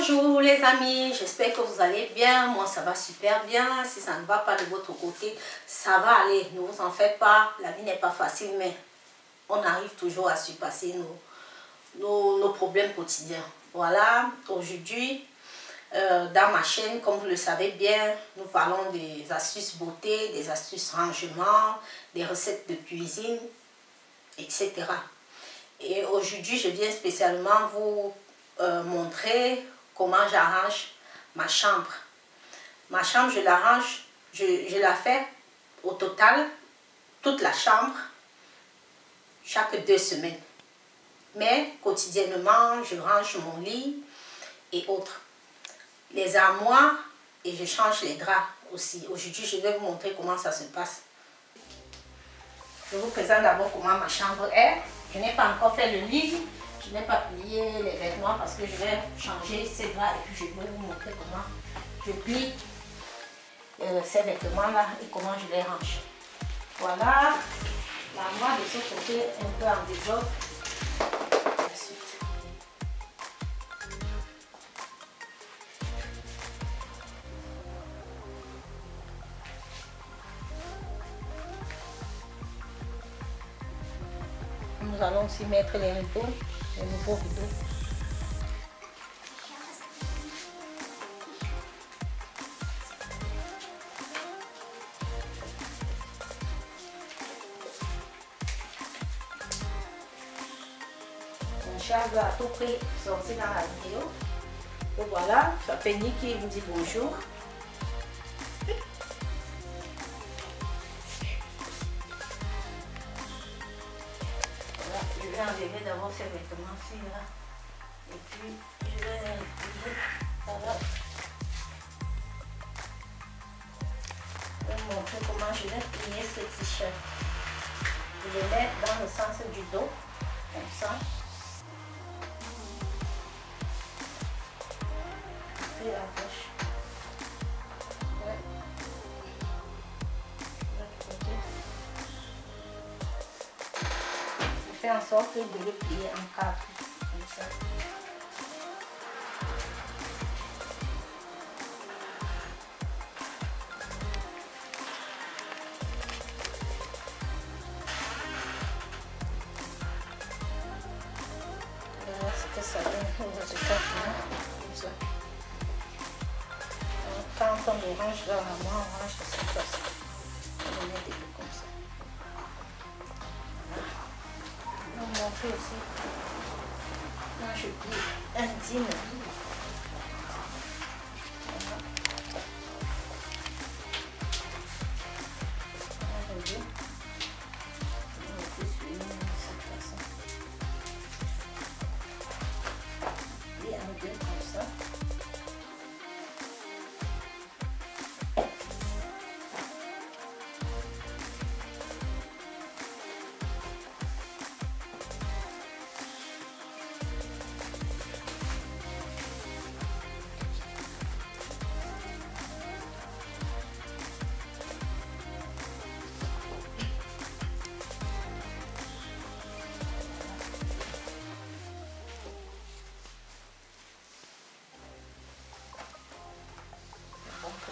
Bonjour les amis, j'espère que vous allez bien. Moi ça va super bien. Si ça ne va pas de votre côté, ça va aller. Ne vous en faites pas, la vie n'est pas facile, mais on arrive toujours à surpasser nos problèmes quotidiens. Voilà, aujourd'hui dans ma chaîne, comme vous le savez bien, nous parlons des astuces beauté, des astuces rangement, des recettes de cuisine, etc. Et aujourd'hui je viens spécialement vous montrer comment j'arrange ma chambre. Ma chambre, je l'arrange, je la fais au total, toute la chambre, chaque 2 semaines. Mais quotidiennement, je range mon lit et autres. Les armoires et je change les draps aussi. Aujourd'hui, je vais vous montrer comment ça se passe. Je vous présente d'abord comment ma chambre est. Je n'ai pas encore fait le lit. Je n'ai pas plié les vêtements parce que je vais changer ces draps et puis je vais vous montrer comment je plie ces vêtements-là et comment je les range. Voilà, l'armoire de ce côté un peu en désordre. Nous allons aussi mettre les rideaux, les nouveaux rideaux. Mon chat veut à tout prix sortir dans la vidéo. Et voilà, ça fait Penny qui vous dit bonjour. Je vais enlever d'abord ces vêtements-ci là. Et puis je vais les plier. Voilà. Je vais vous montrer comment je vais plier ce t-shirt. Je le mets dans le sens du dos, comme ça. Puis la gauche. Ouais. Je fais en sorte de le plier en 4, comme ça. Voilà ce que ça donne au résultat final, comme ça. Alors, quand on les range dans la main, on range de cette façon. On les met des deux comme ça. Je vais vous montrer aussi quand je plie un jean.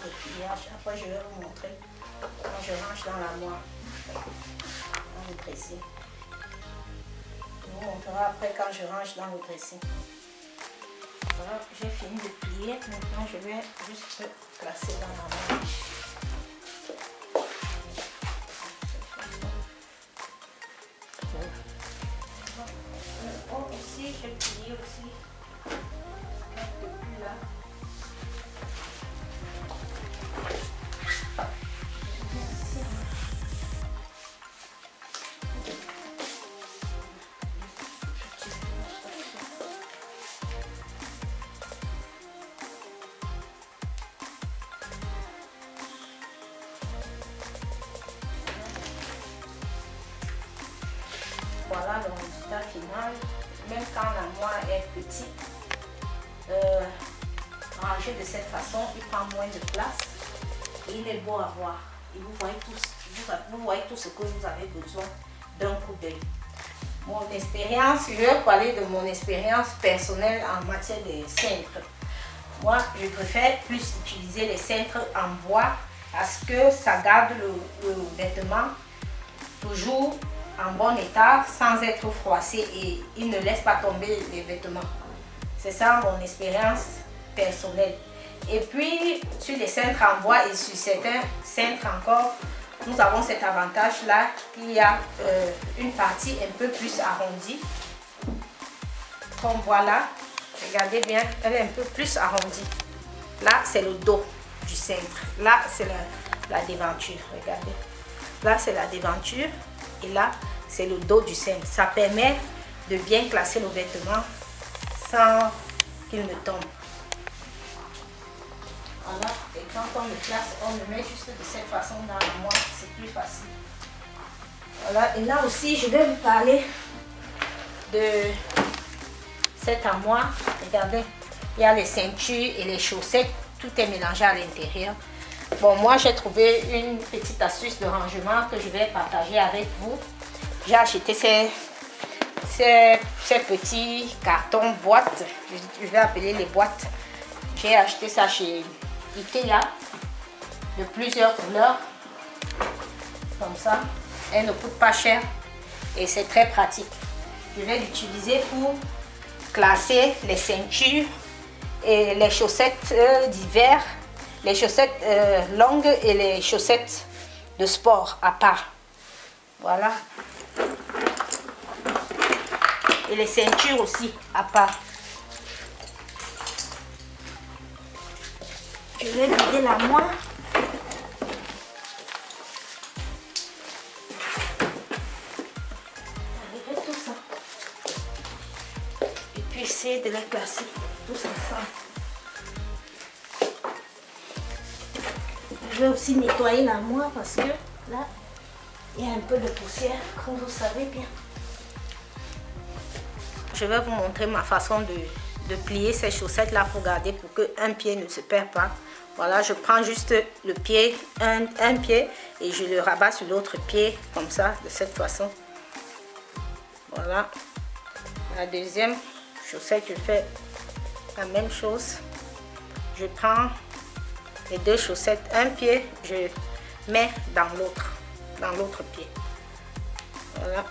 Le pliage. Après, je vais vous montrer quand je range dans l'armoire, dans le dressing. Je vous montrerai après quand je range dans le dressing. Voilà, j'ai fini de plier. Maintenant, je vais juste placer dans l'armoire. Oh, aussi, j'ai plié aussi. Depuis là. Voilà le résultat final. Même quand l'armoire est petite, rangé de cette façon, il prend moins de place et il est beau à voir. Et vous voyez tout ce que vous avez besoin d'un coup d'œil. Mon expérience, je vais parler de mon expérience personnelle en matière de cintre. Moi, je préfère plus utiliser les cintres en bois parce que ça garde le vêtement toujours en bon état sans être froissé et il ne laisse pas tomber les vêtements. C'est ça mon expérience personnelle. Et puis, sur les cintres en bois et sur certains cintres encore, nous avons cet avantage-là qu'il y a une partie un peu plus arrondie. Comme voilà, regardez bien, elle est un peu plus arrondie. Là, c'est le dos du cintre. Là, c'est la déventure. Regardez. Là, c'est la déventure. Et là, c'est le dos du cintre. Ça permet de bien classer le vêtement sans qu'il ne tombe. Voilà. Et quand on le classe, on le met juste de cette façon dans l'armoire. C'est plus facile. Voilà. Et là aussi, je vais vous parler de cette armoire. Regardez. Il y a les ceintures et les chaussettes, tout est mélangé à l'intérieur. Bon, moi j'ai trouvé une petite astuce de rangement que je vais partager avec vous. J'ai acheté ces petits cartons boîtes, je vais appeler les boîtes. J'ai acheté ça chez Ikea, de plusieurs couleurs, comme ça. Elle ne coûte pas cher et c'est très pratique. Je vais l'utiliser pour classer les ceintures et les chaussettes d'hiver, les chaussettes longues et les chaussettes de sport à part. Voilà. Et les ceintures aussi à part. Je vais vider l'armoire. Tout ça. Et puis essayer de les classer tous ensemble. Je vais aussi nettoyer l'armoire parce que là, il y a un peu de poussière, comme vous savez bien. Je vais vous montrer ma façon de plier ces chaussettes là pour garder, pour qu'un pied ne se perd pas. Voilà, je prends juste le pied, un pied, et je le rabats sur l'autre pied, comme ça, de cette façon. Voilà. La deuxième chaussette, je fais la même chose. Je prends les deux chaussettes, un pied, je mets dans l'autre pied. Voilà.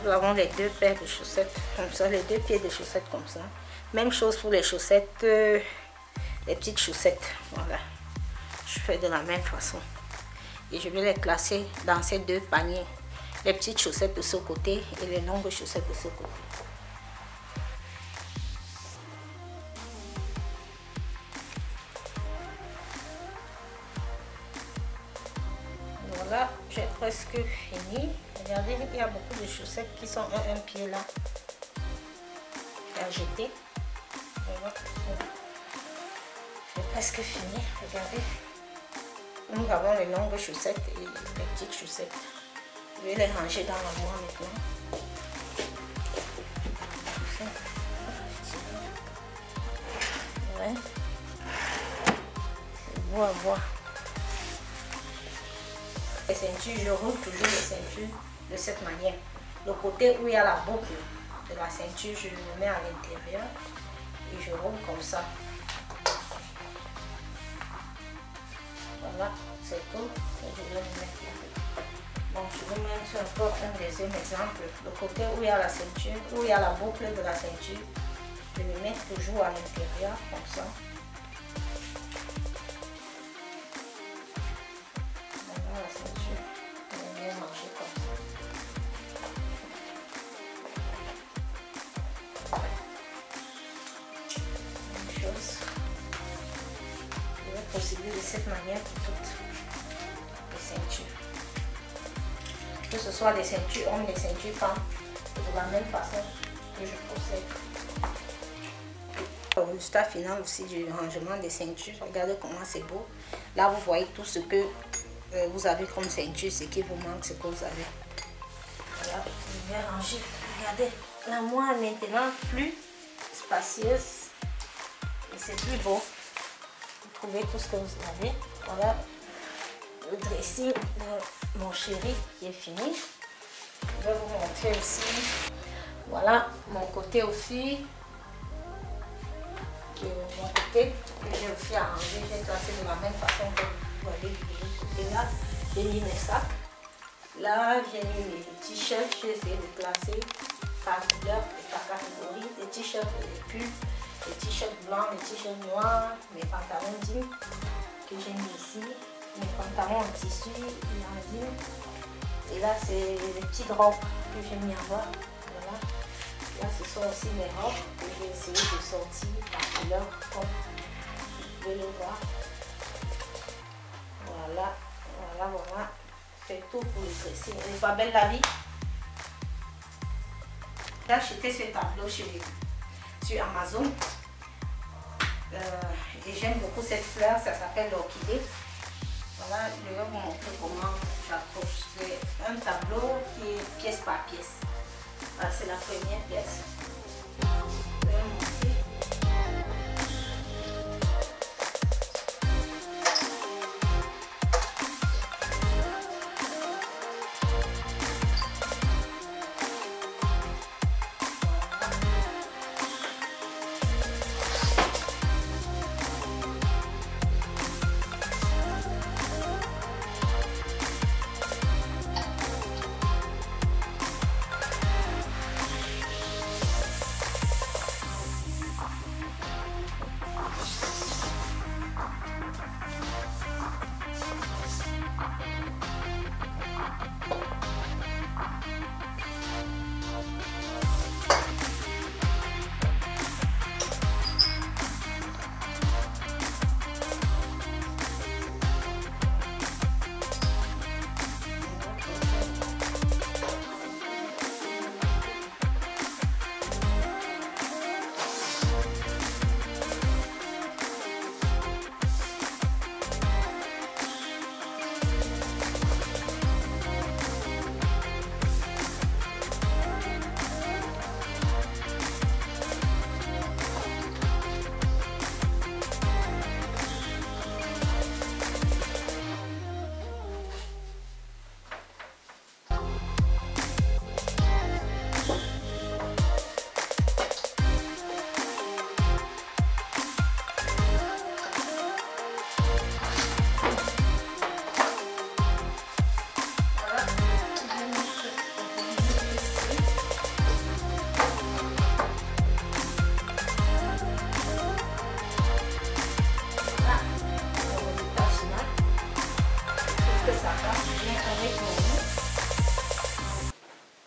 Nous avons les deux paires de chaussettes comme ça, les deux pieds de chaussettes comme ça. Même chose pour les chaussettes, les petites chaussettes. Voilà. Je fais de la même façon. Et je vais les classer dans ces deux paniers. Les petites chaussettes de ce côté et les longues chaussettes de ce côté. Voilà, j'ai presque fini. Regardez, il y a beaucoup de chaussettes qui sont un pied là à jeter. Voilà. J'ai presque fini. Regardez. Nous avons les longues chaussettes et les petites chaussettes. Je vais les ranger dans l'armoire maintenant. Ouais. C'est beau à voir. Les ceintures, je roule toujours les ceintures de cette manière. Le côté où il y a la boucle de la ceinture, je le mets à l'intérieur et je roule comme ça. Voilà, c'est tout. Et je vais le mettre là. Bon, je vais mettre encore un deuxième exemple. Le côté où il y a la ceinture, où il y a la boucle de la ceinture, je le mets toujours à l'intérieur comme ça. La ceinture, je vais bien manger comme ça. Même chose. Je vais procéder de cette manière pour toutes les ceintures. Que ce soit des ceintures hommes, des ceintures femmes, de la même façon que je procède. Le résultat final aussi du rangement des ceintures, regardez comment c'est beau. Là vous voyez tout ce que vous avez comme ceinture, ce qui vous manque, ce que vous avez. Voilà, je vais ranger. Regardez, l'armoire est maintenant plus spacieuse et c'est plus beau. Vous trouvez tout ce que vous avez. Voilà le dressing de mon chéri qui est fini. Je vais vous montrer aussi. Voilà mon côté aussi. Mon côté côté que j'ai aussi arrangé. J'ai tracé de la même façon que vous voyez de l'autre côté. Là, j'ai mis mes sacs. Là, j'ai mis mes t-shirts. J'ai essayé de classer par couleur et par catégorie. Les t-shirts et les pulls, les t-shirts blancs, les t-shirts noirs, mes pantalons jeans que j'ai mis ici, mes pantalons en tissu et en jean. Et là, c'est les petites robes que j'ai mis en bas. Voilà. Là, ce sont aussi mes robes que j'ai essayé de sortir par couleur, comme vous pouvez le voir. Voilà, voilà, voilà. C'est tout pour le dressing. Elle n'est pas belle la vie. J'ai acheté ce tableau sur Amazon. Et j'aime beaucoup cette fleur, ça s'appelle l'orchidée. Voilà, je vais vous montrer comment j'accroche. C'est un tableau qui est pièce par pièce. Voilà, c'est la première pièce. Je vais vous montrer.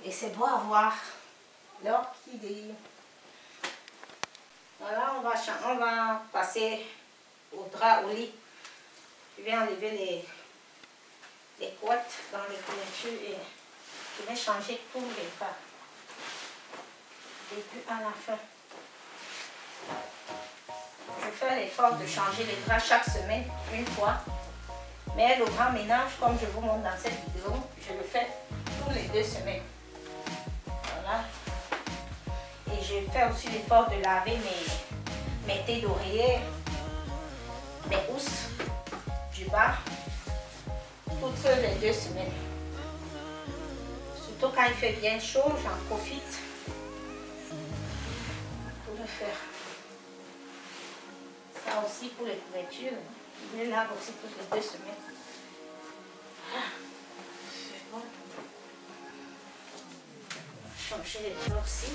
Et c'est beau à voir l'orchidée. Voilà, on va passer au drap, au lit. Je vais enlever les couettes dans les couvertures et je vais changer tous les pas. Début à la fin. Je fais l'effort de changer les draps chaque semaine, une fois. Mais le grand ménage, comme je vous montre dans cette vidéo, je le fais tous les 2 semaines. Voilà. Et je fais aussi l'effort de laver mes thés d'oreiller, mes housses du bas, toutes les 2 semaines. Surtout quand il fait bien chaud, j'en profite pour le faire. Ça aussi pour les couvertures, je les lave aussi toutes les 2 semaines. C'est bon. Changer les draps aussi.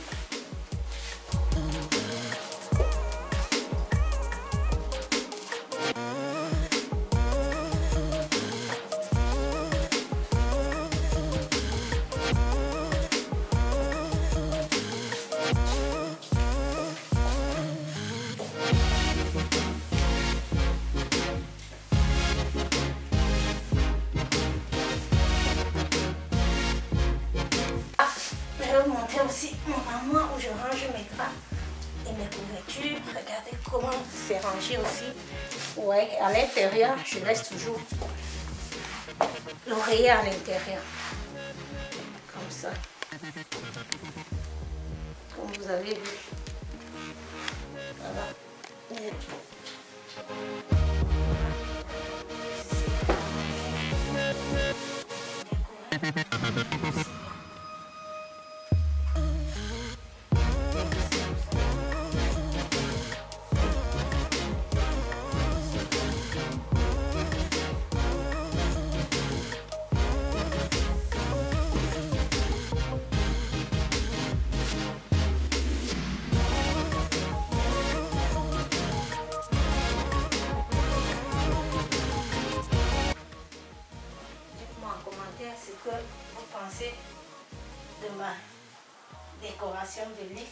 Montrer aussi mon armoire où je range mes draps et mes couvertures. Regardez comment c'est rangé aussi. Ouais, à l'intérieur, je laisse toujours l'oreiller à l'intérieur. Comme ça. Comme vous avez vu. Voilà. préparation de lit.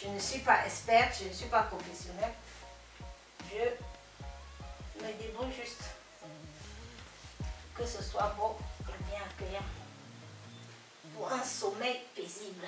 Je ne suis pas experte, je ne suis pas professionnelle. Je me débrouille juste. Que ce soit beau et bien accueillant. Pour un sommeil paisible.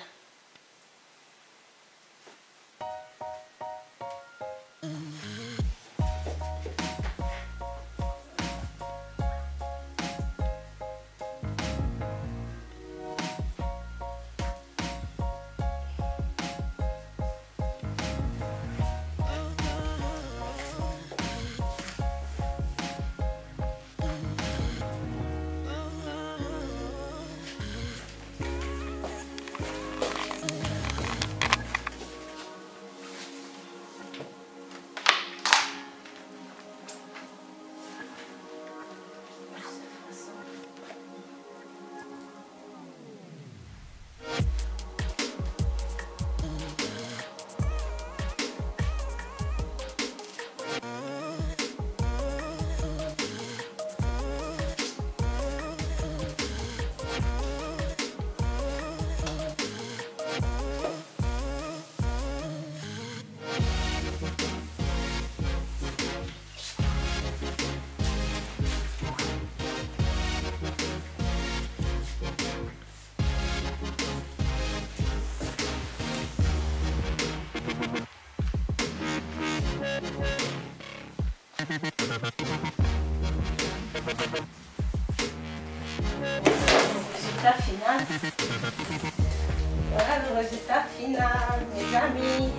Résultat final. Voilà le résultat final, mes amis.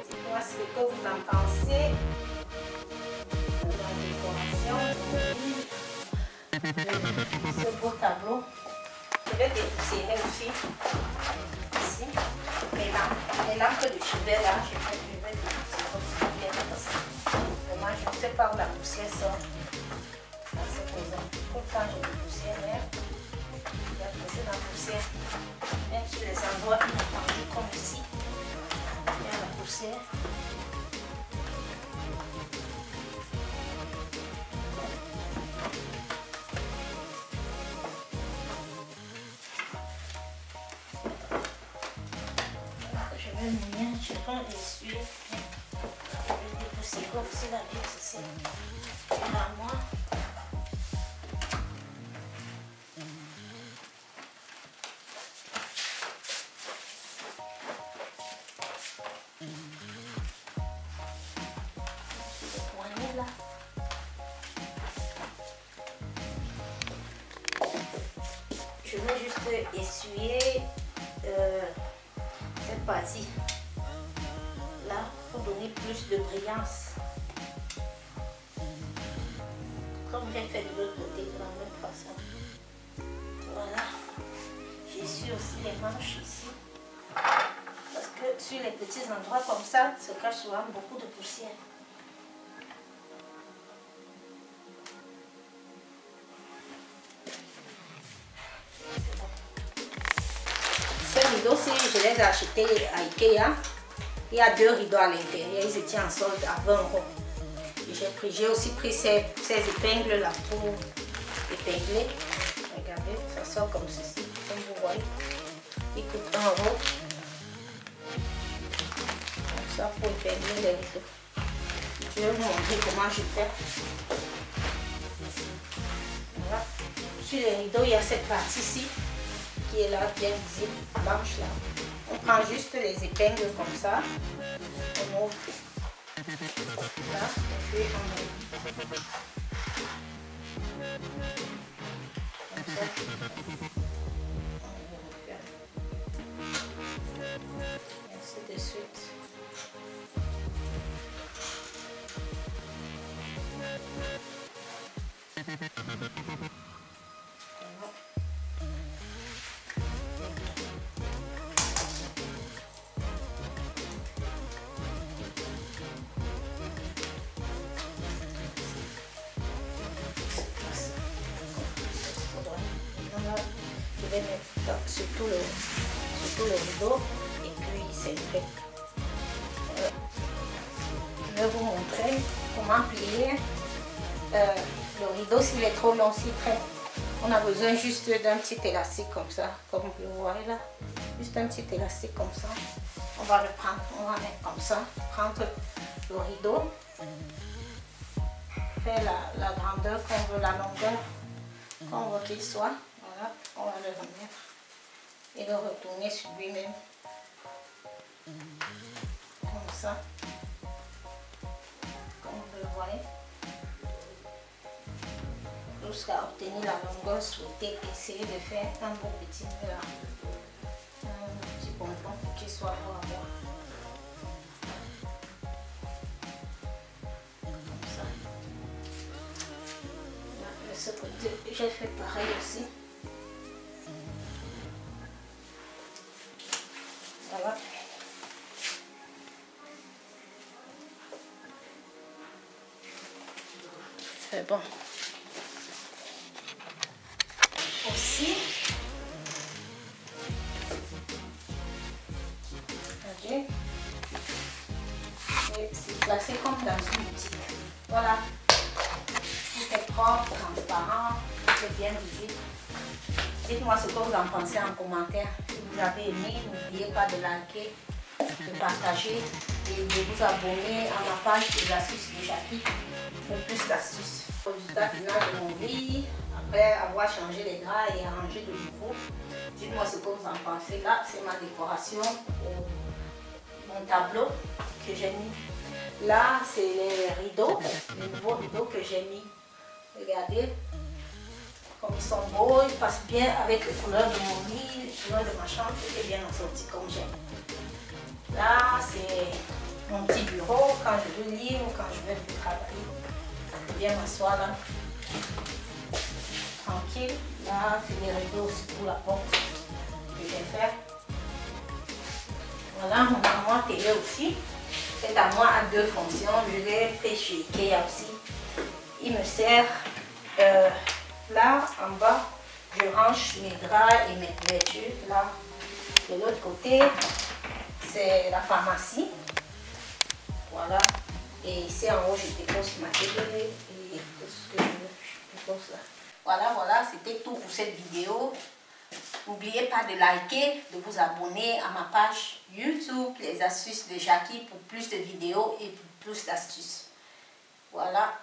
Dites-moi ce que vous en pensez. La décoration, ce beau tableau. Je vais dépoussiérer aussi. Ici, mes lampes de chevet là, je vais dépoussiérer aussi bien comme ça. Moi, je ne sais pas où la poussière sort dans cette maison. Tout le temps, je dépoussière, mais il y a toujours la poussière. Même sur les endroits inattendus comme ici, il y a la poussière. Je vais venir, je prends les essuyer. Je vais dépoussiérer aussi la vitre ici. À moi. Je vais juste essuyer cette partie là pour donner plus de brillance, comme j'ai fait de l'autre côté de la même façon. Voilà, j'essuie aussi les manches ici parce que sur les petits endroits comme ça se cache souvent beaucoup de poussière. Ces rideaux, si je les ai achetés à Ikea, il y a 2 rideaux à l'intérieur, ils étaient en solde à 20 €. J'ai aussi pris ces épingles là pour épingler. Regardez, ça sort comme ceci, comme vous voyez. Il coûte 1 €. Comme ça pour épingler les rideaux. Je vais vous montrer comment je fais. Voilà. Sur les rideaux, il y a cette partie ici qui est là, bien visible, blanche là. On prend juste les épingles comme ça, on ouvre là, et puis on ouvre. Comme ça. Et ainsi de suite. Je vais mettre sur tout le rideau et puis c'est fait. Je vais vous montrer comment plier le rideau s'il est trop long, si près. On a besoin juste d'un petit élastique comme ça, comme vous le voyez là. juste un petit élastique comme ça. On va le prendre, on va mettre comme ça, prendre le rideau, faire la grandeur qu'on veut, la longueur qu'on veut qu'il soit. Voilà, on va le remettre et le retourner sur lui-même. Comme ça. Comme vous le voyez. Jusqu'à obtenir la longueur souhaitée, essayer de faire un beau petit nœud là. Un petit pompon pour qu'il soit beau à voir. Comme ça. Là, de ce côté, j'ai fait pareil aussi. Voilà. C'est bon. Aussi, regardez, c'est placé comme dans une boutique. Voilà, tout est propre, transparent, tout est bien visible. Dites-moi ce que vous en pensez en commentaire. Si vous avez aimé, n'oubliez pas de liker, de partager et de vous abonner à ma page des astuces de Jackie pour plus d'astuces. Résultat final de mon lit, après avoir changé les draps et arrangé de nouveau. Dites-moi ce que vous en pensez. Là, c'est ma décoration, mon tableau que j'ai mis. Là, c'est les rideaux, les nouveaux rideaux que j'ai mis. Regardez, comme ils sont beaux, ils passent bien avec les couleurs de mon lit, les couleurs de ma chambre, tout est bien assorti comme j'aime. Là, c'est mon petit bureau quand je veux lire ou quand je veux travailler. Je peux bien m'asseoir là. Tranquille. Là, c'est les rideaux aussi pour la porte que je vais faire. Voilà, mon armoire télé aussi. Cette armoire a deux fonctions. Je l'ai fait chez Ikea aussi. Il me sert là en bas. Je range mes draps et mes couvertures. Là, de l'autre côté, c'est la pharmacie. Voilà. Et ici en haut, je dépose ma télé et tout ce que je dépose là. Voilà, c'était tout pour cette vidéo. N'oubliez pas de liker, de vous abonner à ma page YouTube, les astuces de Jackie pour plus de vidéos et pour plus d'astuces. Voilà.